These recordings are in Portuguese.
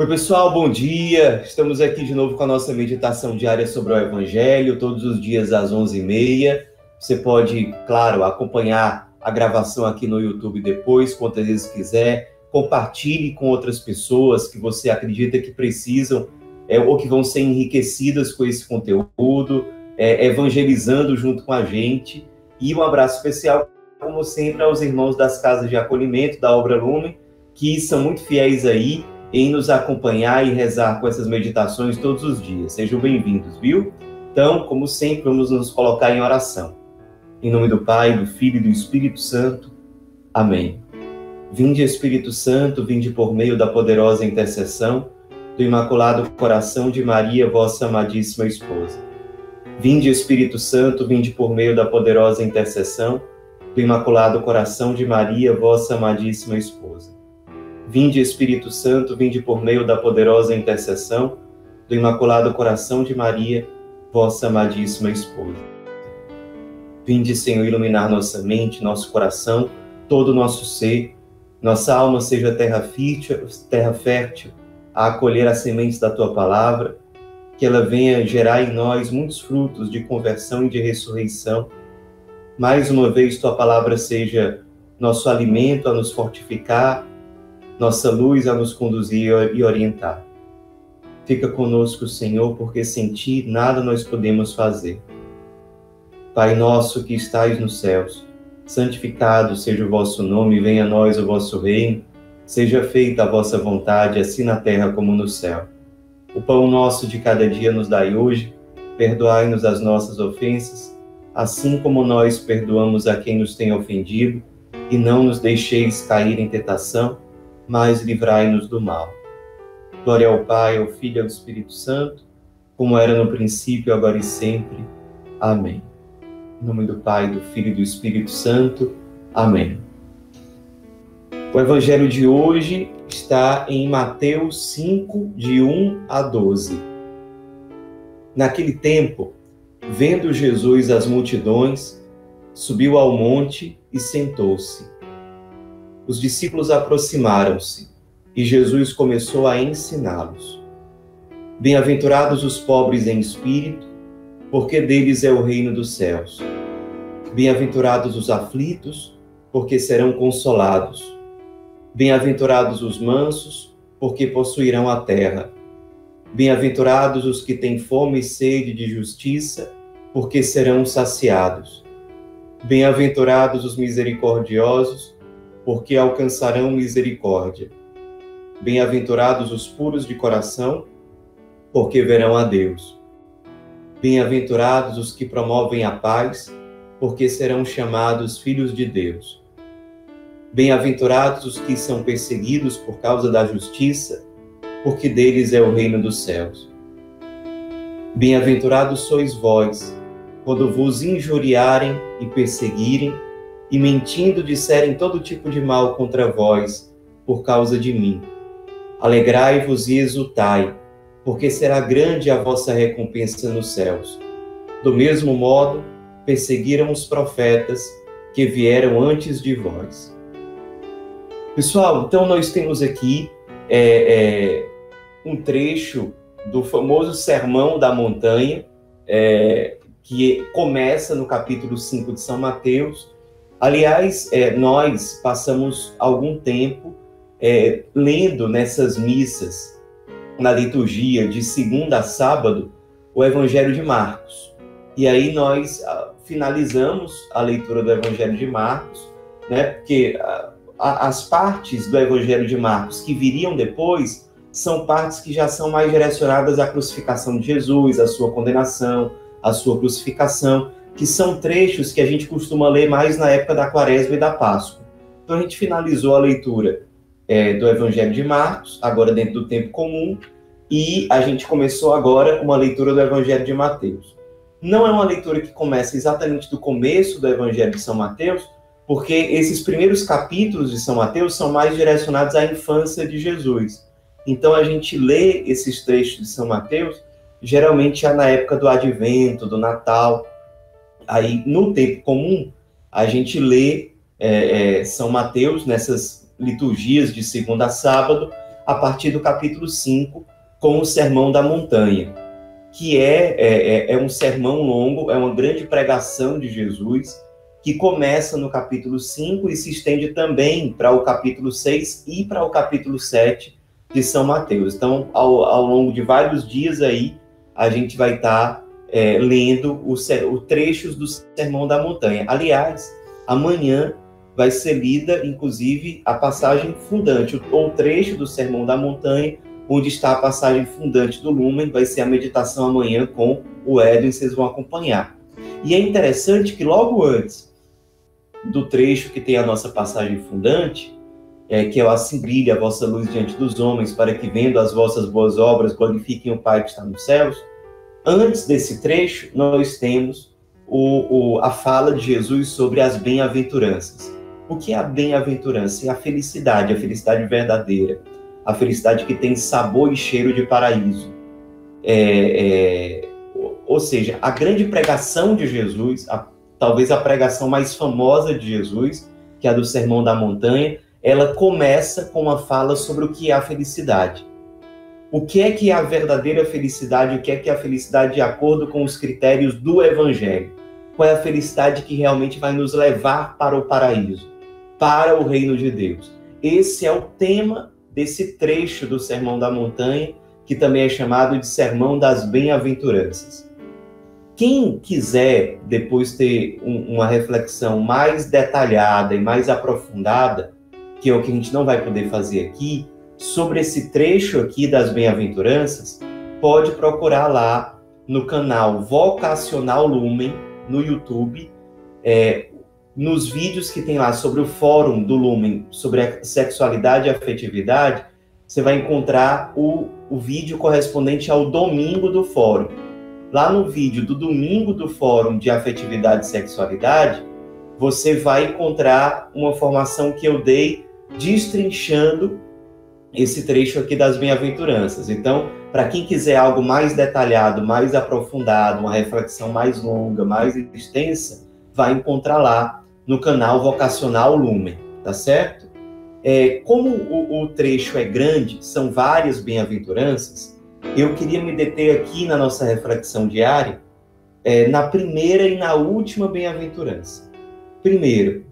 Oi, pessoal, bom dia. Estamos aqui de novo com a nossa meditação diária sobre o Evangelho, todos os dias às 11h30. Você pode, claro, acompanhar a gravação aqui no YouTube depois, quantas vezes quiser. Compartilhe com outras pessoas que você acredita que precisam ou que vão ser enriquecidas com esse conteúdo, evangelizando junto com a gente. E um abraço especial, como sempre, aos irmãos das casas de acolhimento da Obra Lumen, que são muito fiéis aí em nos acompanhar e rezar com essas meditações todos os dias. Sejam bem-vindos, viu? Então, como sempre, vamos nos colocar em oração. Em nome do Pai, do Filho e do Espírito Santo. Amém. Vinde, Espírito Santo, vinde por meio da poderosa intercessão do Imaculado Coração de Maria, vossa amadíssima esposa. Vinde, Espírito Santo, vinde por meio da poderosa intercessão do Imaculado Coração de Maria, vossa amadíssima esposa. Vinde, Espírito Santo, vinde por meio da poderosa intercessão do Imaculado Coração de Maria, vossa amadíssima esposa. Vinde, Senhor, iluminar nossa mente, nosso coração, todo o nosso ser, nossa alma seja terra fértil, a acolher as sementes da Tua palavra, que ela venha gerar em nós muitos frutos de conversão e de ressurreição. Mais uma vez, Tua palavra seja nosso alimento a nos fortificar, nossa luz a nos conduzir e orientar. Fica conosco, Senhor, porque sem Ti nada nós podemos fazer. Pai nosso que estais nos céus, santificado seja o vosso nome, venha a nós o vosso reino, seja feita a vossa vontade, assim na terra como no céu. O pão nosso de cada dia nos dai hoje, perdoai-nos as nossas ofensas, assim como nós perdoamos a quem nos tem ofendido, e não nos deixeis cair em tentação, mas livrai-nos do mal. Glória ao Pai, ao Filho e ao Espírito Santo, como era no princípio, agora e sempre. Amém. Em nome do Pai, do Filho e do Espírito Santo. Amém. O Evangelho de hoje está em Mateus 5, de 1 a 12. Naquele tempo, vendo Jesus as multidões, subiu ao monte e sentou-se. Os discípulos aproximaram-se e Jesus começou a ensiná-los. Bem-aventurados os pobres em espírito, porque deles é o reino dos céus. Bem-aventurados os aflitos, porque serão consolados. Bem-aventurados os mansos, porque possuirão a terra. Bem-aventurados os que têm fome e sede de justiça, porque serão saciados. Bem-aventurados os misericordiosos, porque alcançarão misericórdia. Bem-aventurados os puros de coração, porque verão a Deus. Bem-aventurados os que promovem a paz, porque serão chamados filhos de Deus. Bem-aventurados os que são perseguidos por causa da justiça, porque deles é o reino dos céus. Bem-aventurados sois vós, quando vos injuriarem e perseguirem, e mentindo disserem todo tipo de mal contra vós, por causa de mim. Alegrai-vos e exultai, porque será grande a vossa recompensa nos céus. Do mesmo modo, perseguiram os profetas que vieram antes de vós. Pessoal, então nós temos aqui um trecho do famoso Sermão da Montanha, que começa no capítulo 5 de São Mateus. Aliás, nós passamos algum tempo lendo nessas missas, na liturgia de segunda a sábado, o Evangelho de Marcos. E aí nós finalizamos a leitura do Evangelho de Marcos, né? Porque as partes do Evangelho de Marcos que viriam depois são partes que já são mais direcionadas à crucificação de Jesus, à sua condenação, à sua crucificação, que são trechos que a gente costuma ler mais na época da Quaresma e da Páscoa. Então a gente finalizou a leitura do Evangelho de Marcos, agora dentro do tempo comum, e a gente começou agora uma leitura do Evangelho de Mateus. Não é uma leitura que começa exatamente do começo do Evangelho de São Mateus, porque esses primeiros capítulos de São Mateus são mais direcionados à infância de Jesus. Então a gente lê esses trechos de São Mateus, geralmente já na época do Advento, do Natal. Aí, no tempo comum, a gente lê São Mateus nessas liturgias de segunda a sábado, a partir do capítulo 5, com o Sermão da Montanha, que é um sermão longo, é uma grande pregação de Jesus, que começa no capítulo 5 e se estende também para o capítulo 6 e para o capítulo 7 de São Mateus. Então, ao longo de vários dias aí, a gente vai estar lendo os trechos do Sermão da Montanha. Aliás, amanhã vai ser lida, inclusive, a passagem fundante, ou trecho do Sermão da Montanha, onde está a passagem fundante do Lumen, vai ser a meditação amanhã com o Edwin, vocês vão acompanhar. E é interessante que logo antes do trecho que tem a nossa passagem fundante, que é o assim brilha a vossa luz diante dos homens, para que vendo as vossas boas obras glorifiquem o Pai que está nos céus, antes desse trecho nós temos a fala de Jesus sobre as bem-aventuranças. O que é a bem-aventurança? É a felicidade verdadeira, a felicidade que tem sabor e cheiro de paraíso. Ou seja, a grande pregação de Jesus, talvez a pregação mais famosa de Jesus, que é a do Sermão da Montanha, ela começa com uma fala sobre o que é a felicidade. O que é a verdadeira felicidade? O que é a felicidade de acordo com os critérios do Evangelho? Qual é a felicidade que realmente vai nos levar para o paraíso, para o reino de Deus? Esse é o tema desse trecho do Sermão da Montanha, que também é chamado de Sermão das Bem-aventuranças. Quem quiser depois ter uma reflexão mais detalhada e mais aprofundada, que é o que a gente não vai poder fazer aqui, sobre esse trecho aqui das Bem-aventuranças, pode procurar lá no canal Vocacional Lumen, no YouTube, nos vídeos que tem lá sobre o fórum do Lumen, sobre a sexualidade e afetividade, você vai encontrar o vídeo correspondente ao domingo do fórum. Lá no vídeo do domingo do fórum de afetividade e sexualidade, você vai encontrar uma formação que eu dei destrinchando esse trecho aqui das bem-aventuranças. Então, para quem quiser algo mais detalhado, mais aprofundado, uma reflexão mais longa, mais extensa, vai encontrar lá no canal Vocacional Lumen, tá certo? Como o trecho é grande, são várias bem-aventuranças, eu queria me deter aqui na nossa reflexão diária, na primeira e na última bem-aventurança. Primeiro,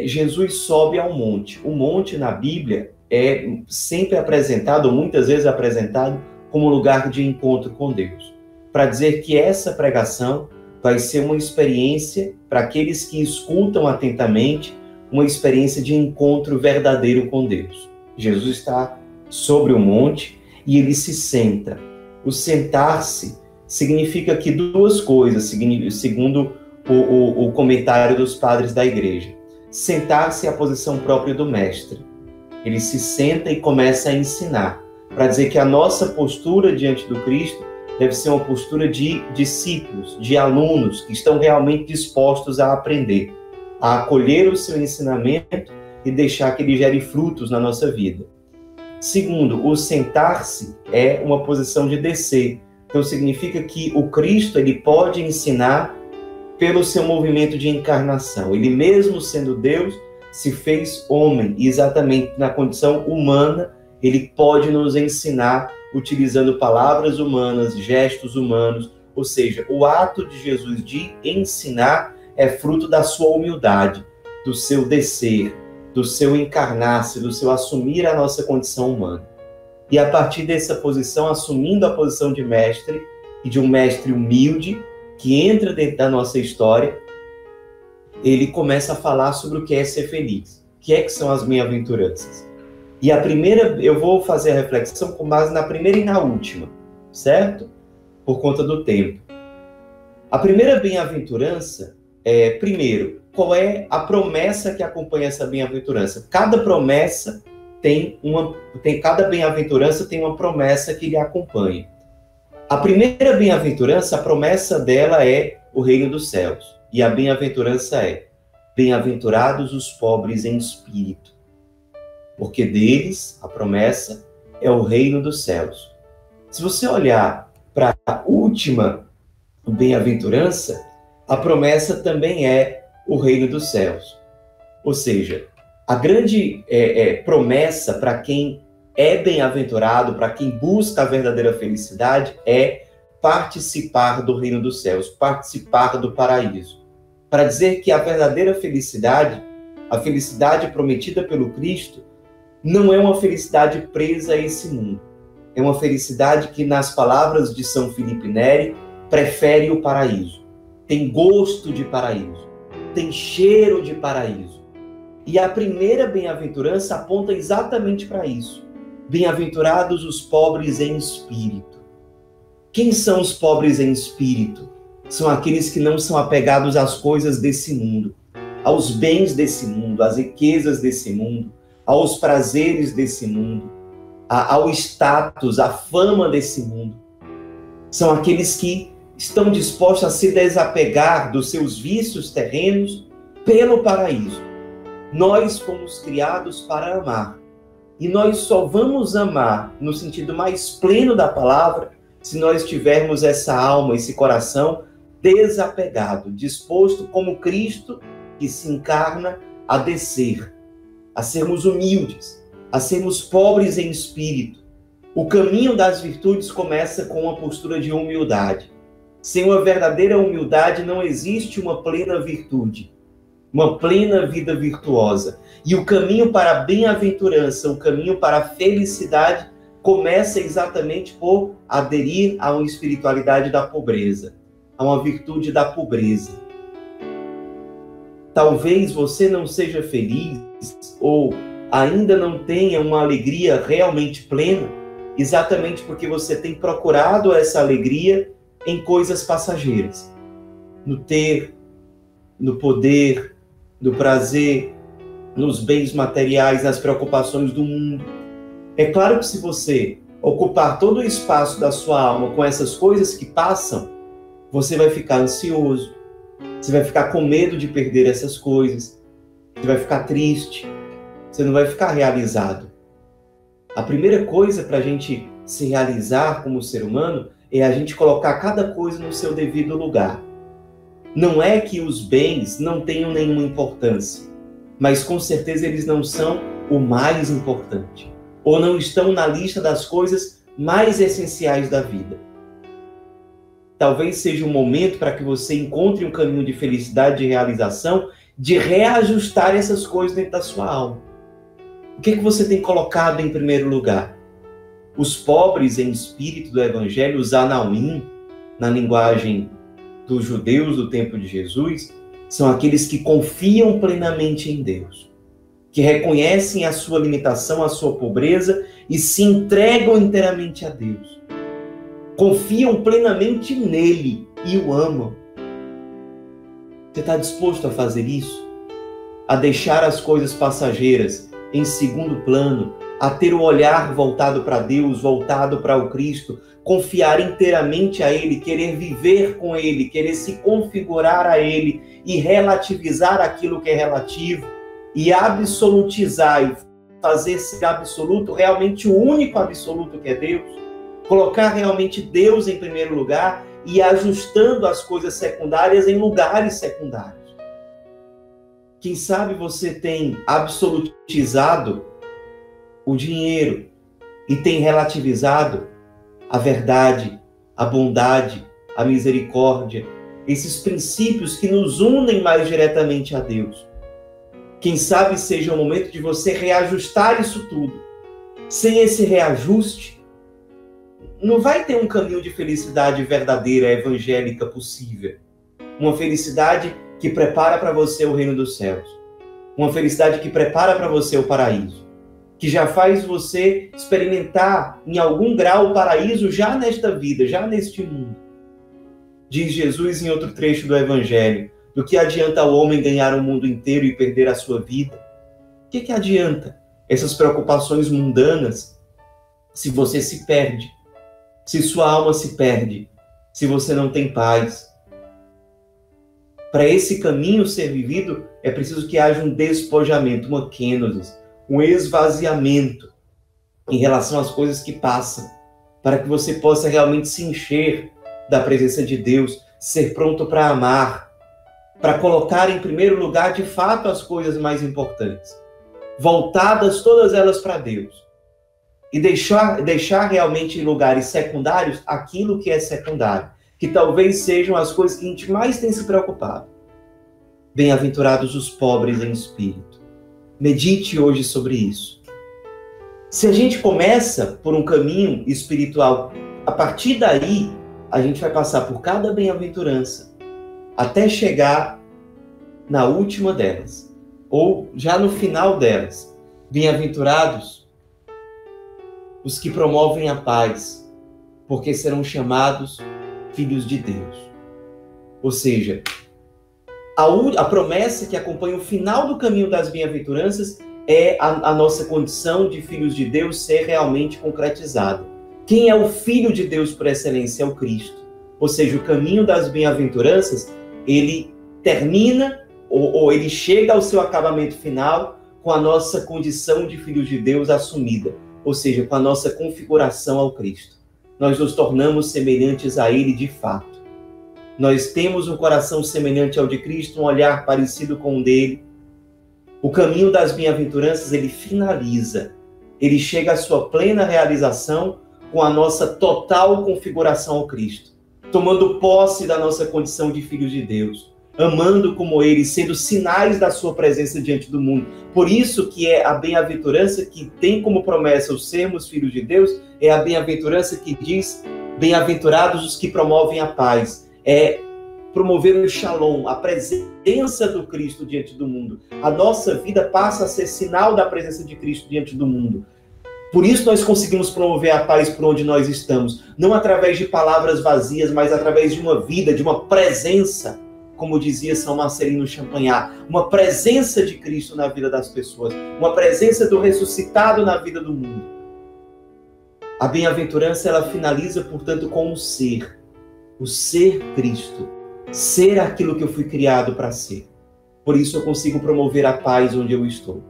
Jesus sobe ao monte. O monte na Bíblia é sempre apresentado, ou muitas vezes apresentado, como lugar de encontro com Deus. Para dizer que essa pregação vai ser uma experiência, para aqueles que escutam atentamente, uma experiência de encontro verdadeiro com Deus. Jesus está sobre o monte e ele se senta. O sentar-se significa aqui duas coisas, segundo o comentário dos padres da igreja. Sentar-se é a posição própria do mestre. Ele se senta e começa a ensinar, para dizer que a nossa postura diante do Cristo deve ser uma postura de discípulos, de alunos que estão realmente dispostos a aprender, a acolher o seu ensinamento e deixar que ele gere frutos na nossa vida. Segundo, o sentar-se é uma posição de descer. Então significa que o Cristo ele pode ensinar pelo seu movimento de encarnação. Ele mesmo sendo Deus, se fez homem, e exatamente na condição humana, ele pode nos ensinar utilizando palavras humanas, gestos humanos, ou seja, o ato de Jesus de ensinar é fruto da sua humildade, do seu descer, do seu encarnar-se, do seu assumir a nossa condição humana. E a partir dessa posição, assumindo a posição de mestre, e de um mestre humilde, que entra dentro da nossa história, ele começa a falar sobre o que é ser feliz. O que são as bem-aventuranças? E a primeira, eu vou fazer a reflexão com base na primeira e na última, certo? Por conta do tempo. A primeira bem-aventurança primeiro, qual é a promessa que acompanha essa bem-aventurança? Cada promessa cada bem-aventurança tem uma promessa que lhe acompanha. A primeira bem-aventurança, a promessa dela é o reino dos céus. E a bem-aventurança é: bem-aventurados os pobres em espírito, porque deles, a promessa, é o reino dos céus. Se você olhar para a última bem-aventurança, a promessa também é o reino dos céus. Ou seja, a grande promessa para quem é bem-aventurado, para quem busca a verdadeira felicidade, é participar do reino dos céus, participar do paraíso. Para dizer que a verdadeira felicidade, a felicidade prometida pelo Cristo, não é uma felicidade presa a esse mundo. É uma felicidade que, nas palavras de São Filipe Neri, prefere o paraíso. Tem gosto de paraíso, tem cheiro de paraíso. E a primeira bem-aventurança aponta exatamente para isso. Bem-aventurados os pobres em espírito. Quem são os pobres em espírito? São aqueles que não são apegados às coisas desse mundo, aos bens desse mundo, às riquezas desse mundo, aos prazeres desse mundo, ao status, à fama desse mundo. São aqueles que estão dispostos a se desapegar dos seus vícios terrenos pelo paraíso. Nós fomos criados para amar. E nós só vamos amar no sentido mais pleno da palavra se nós tivermos essa alma, esse coração desapegado, disposto como Cristo que se encarna a descer, a sermos humildes, a sermos pobres em espírito. O caminho das virtudes começa com uma postura de humildade. Sem uma verdadeira humildade não existe uma plena virtude, uma plena vida virtuosa. E o caminho para a bem-aventurança, o caminho para a felicidade, começa exatamente por aderir a uma espiritualidade da pobreza, a uma virtude da pobreza. Talvez você não seja feliz ou ainda não tenha uma alegria realmente plena, exatamente porque você tem procurado essa alegria em coisas passageiras, no ter, no poder, no prazer, nos bens materiais, nas preocupações do mundo. É claro que se você ocupar todo o espaço da sua alma com essas coisas que passam, você vai ficar ansioso, você vai ficar com medo de perder essas coisas, você vai ficar triste, você não vai ficar realizado. A primeira coisa para a gente se realizar como ser humano é a gente colocar cada coisa no seu devido lugar. Não é que os bens não tenham nenhuma importância, mas com certeza eles não são o mais importante, ou não estão na lista das coisas mais essenciais da vida. Talvez seja um momento para que você encontre um caminho de felicidade, de realização, de reajustar essas coisas dentro da sua alma. O que você tem colocado em primeiro lugar? Os pobres em espírito do Evangelho, os Anauim, na linguagem dos judeus do tempo de Jesus, são aqueles que confiam plenamente em Deus, que reconhecem a sua limitação, a sua pobreza e se entregam inteiramente a Deus. Confiam plenamente nele e o amam. Você está disposto a fazer isso? A deixar as coisas passageiras em segundo plano, a ter o olhar voltado para Deus, voltado para o Cristo, confiar inteiramente a Ele, querer viver com Ele, querer se configurar a Ele e relativizar aquilo que é relativo e absolutizar e fazer ser absoluto realmente o único absoluto que é Deus, colocar realmente Deus em primeiro lugar e ajustando as coisas secundárias em lugares secundários. Quem sabe você tem absolutizado o dinheiro e tem relativizado a verdade, a bondade, a misericórdia, esses princípios que nos unem mais diretamente a Deus. Quem sabe seja o momento de você reajustar isso tudo. Sem esse reajuste, não vai ter um caminho de felicidade verdadeira, evangélica possível. Uma felicidade que prepara para você o reino dos céus. Uma felicidade que prepara para você o paraíso. Que já faz você experimentar em algum grau o paraíso já nesta vida, já neste mundo. Diz Jesus em outro trecho do Evangelho: do que adianta o homem ganhar o mundo inteiro e perder a sua vida? O que adianta essas preocupações mundanas se você se perde, se sua alma se perde, se você não tem paz? Para esse caminho ser vivido, é preciso que haja um despojamento, uma kenosis, um esvaziamento em relação às coisas que passam, para que você possa realmente se encher da presença de Deus, ser pronto para amar, para colocar em primeiro lugar, de fato, as coisas mais importantes, voltadas todas elas para Deus. e deixar realmente em lugares secundários aquilo que é secundário, que talvez sejam as coisas que a gente mais tem se preocupado. Bem-aventurados os pobres em espírito. Medite hoje sobre isso. Se a gente começa por um caminho espiritual, a partir daí, a gente vai passar por cada bem-aventurança, até chegar na última delas, ou já no final delas. Bem-aventurados os que promovem a paz, porque serão chamados filhos de Deus. Ou seja, a promessa que acompanha o final do caminho das bem-aventuranças é a nossa condição de filhos de Deus ser realmente concretizada. Quem é o Filho de Deus por excelência? É o Cristo. Ou seja, o caminho das bem-aventuranças, ele termina, ou ele chega ao seu acabamento final com a nossa condição de filhos de Deus assumida. Ou seja, com a nossa configuração ao Cristo. Nós nos tornamos semelhantes a Ele de fato. Nós temos um coração semelhante ao de Cristo, um olhar parecido com o dele. O caminho das bem-aventuranças, ele finaliza. Ele chega à sua plena realização com a nossa total configuração ao Cristo. Tomando posse da nossa condição de filhos de Deus. Amando como Ele, sendo sinais da sua presença diante do mundo. Por isso que é a bem-aventurança que tem como promessa o sermos filhos de Deus, é a bem-aventurança que diz, bem-aventurados os que promovem a paz. É promover o shalom, a presença do Cristo diante do mundo. A nossa vida passa a ser sinal da presença de Cristo diante do mundo. Por isso nós conseguimos promover a paz por onde nós estamos. Não através de palavras vazias, mas através de uma vida, de uma presença, como dizia São Marcelino Champagnat, uma presença de Cristo na vida das pessoas, uma presença do ressuscitado na vida do mundo. A bem-aventurança, ela finaliza, portanto, com o ser Cristo, ser aquilo que eu fui criado para ser. Por isso eu consigo promover a paz onde eu estou.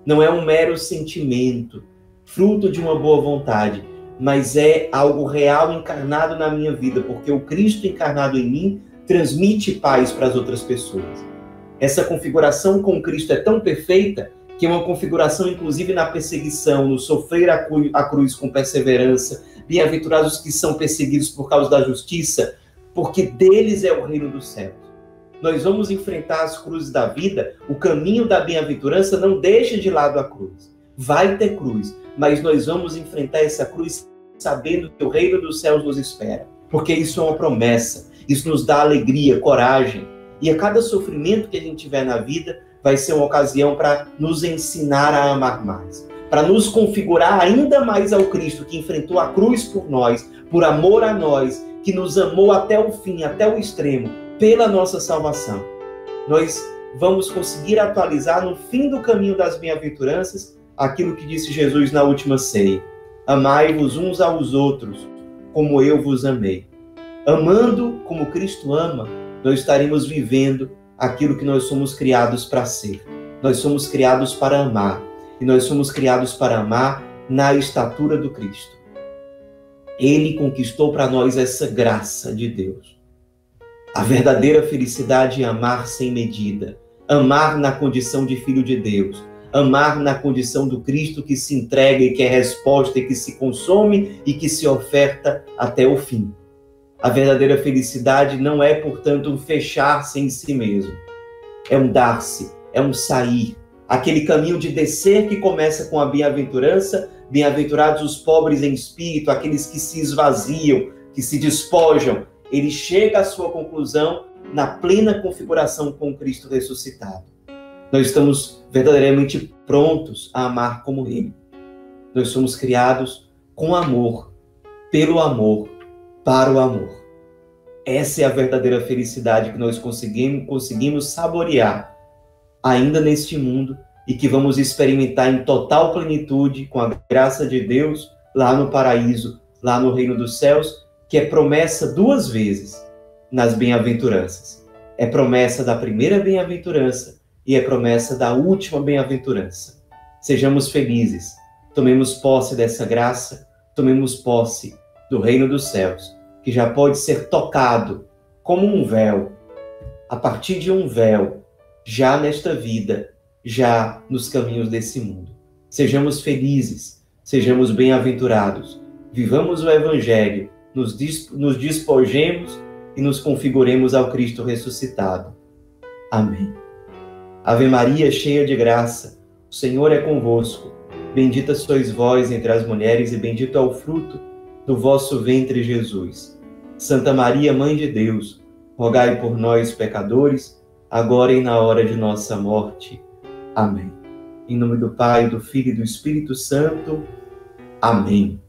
Não é um mero sentimento, fruto de uma boa vontade, mas é algo real encarnado na minha vida, porque o Cristo encarnado em mim transmite paz para as outras pessoas. Essa configuração com Cristo é tão perfeita que é uma configuração, inclusive, na perseguição, no sofrer a cruz com perseverança. Bem-aventurados os que são perseguidos por causa da justiça, porque deles é o reino dos céus. Nós vamos enfrentar as cruzes da vida, o caminho da bem-aventurança não deixa de lado a cruz. Vai ter cruz, mas nós vamos enfrentar essa cruz sabendo que o reino dos céus nos espera, porque isso é uma promessa. Isso nos dá alegria, coragem. E a cada sofrimento que a gente tiver na vida vai ser uma ocasião para nos ensinar a amar mais. Para nos configurar ainda mais ao Cristo que enfrentou a cruz por nós, por amor a nós, que nos amou até o fim, até o extremo, pela nossa salvação. Nós vamos conseguir atualizar no fim do caminho das bem-aventuranças aquilo que disse Jesus na última ceia. Amai-vos uns aos outros, como eu vos amei. Amando como Cristo ama, nós estaremos vivendo aquilo que nós somos criados para ser. Nós somos criados para amar. E nós somos criados para amar na estatura do Cristo. Ele conquistou para nós essa graça de Deus. A verdadeira felicidade é amar sem medida. Amar na condição de filho de Deus. Amar na condição do Cristo que se entrega e que é resposta e que se consome e que se oferta até o fim. A verdadeira felicidade não é, portanto, um fechar-se em si mesmo. É um dar-se, é um sair. Aquele caminho de descer que começa com a bem-aventurança, bem-aventurados os pobres em espírito, aqueles que se esvaziam, que se despojam, ele chega à sua conclusão na plena configuração com Cristo ressuscitado. Nós estamos verdadeiramente prontos a amar como Ele. Nós somos criados com amor, pelo amor, para o amor. Essa é a verdadeira felicidade que nós conseguimos saborear ainda neste mundo e que vamos experimentar em total plenitude com a graça de Deus lá no paraíso, lá no reino dos céus, que é promessa duas vezes nas bem-aventuranças. É promessa da primeira bem-aventurança e é promessa da última bem-aventurança. Sejamos felizes, tomemos posse dessa graça, tomemos posse do reino dos céus, que já pode ser tocado como um véu, a partir de um véu, já nesta vida, já nos caminhos desse mundo. Sejamos felizes, Sejamos bem-aventurados, vivamos o Evangelho, nos despojemos e nos configuremos ao Cristo ressuscitado. Amém. Ave Maria, cheia de graça, o Senhor é convosco. Bendita sois vós entre as mulheres e bendito é o fruto do vosso ventre, Jesus. Santa Maria, Mãe de Deus, rogai por nós, pecadores, agora e na hora de nossa morte. Amém. Em nome do Pai, do Filho e do Espírito Santo. Amém.